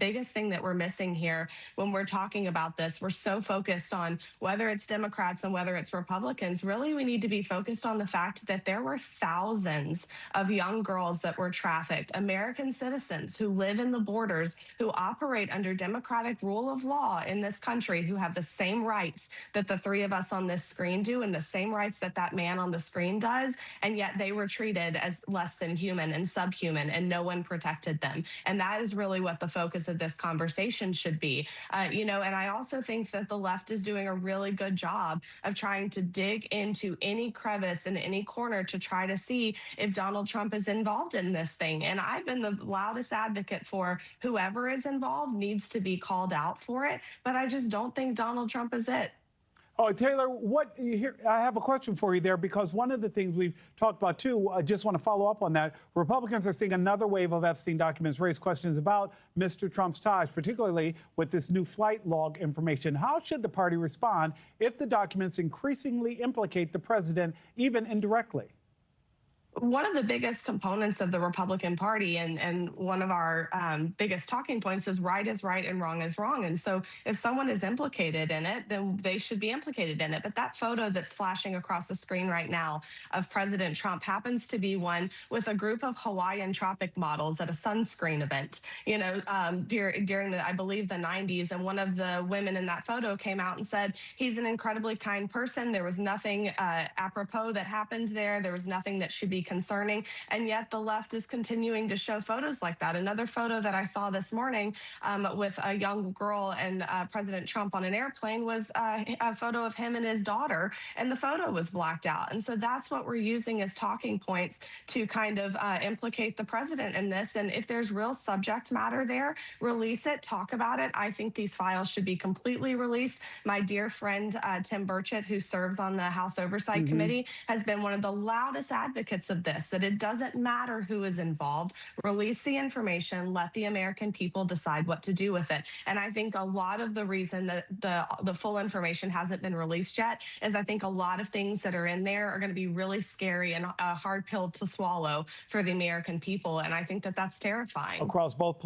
biggest thing that we're missing here when we're talking about this. We're so focused on whether it's Democrats and whether it's Republicans. Really, we need to be focused on the fact that there were thousands of young girls that were trafficked, American citizens who live in the borders, who operate under democratic rule of law in this country, who have the same rights that the three of us on this screen do and the same rights that that man on the screen does. And yet they were treated as less than human and subhuman, and no one protected them. And that is really what the focus of this conversation should be. And I also think that the left is doing a really good job of trying to dig into any crevice and any corner to try to see if Donald Trump is involved in this thing. And I've been the loudest advocate for whoever is involved needs to be called out for it. But I just don't think Donald Trump is it. Oh, Taylor, I have a question for you there, because one of the things we've talked about too, I just want to follow up on that. Republicans are seeing another wave of Epstein documents raise questions about Mr. Trump's ties, particularly with this new flight log information. How should the party respond if the documents increasingly implicate the president, even indirectly? One of the biggest components of the Republican Party and one of our biggest talking points is right and wrong is wrong. And so if someone is implicated in it, then they should be implicated in it. But that photo that's flashing across the screen right now of President Trump happens to be one with a group of Hawaiian tropic models at a sunscreen event, during the, I believe, the 90s. And one of the women in that photo came out and said, he's an incredibly kind person. There was nothing apropos that happened there. There was nothing that should be concerning, and yet the left is continuing to show photos like that. Another photo that I saw this morning with a young girl and President Trump on an airplane was a photo of him and his daughter, and the photo was blacked out. And so that's what we're using as talking points to kind of implicate the president in this. And if there's real subject matter there, release it, talk about it. I think these files should be completely released. My dear friend Tim Burchett, who serves on the House Oversight Committee, has been one of the loudest advocates of this, that it doesn't matter who is involved. Release the information, let the American people decide what to do with it. And I think a lot of the reason that the full information hasn't been released yet is I think a lot of things that are in there are going to be really scary and a hard pill to swallow for the American people. And I think that that's terrifying. Across both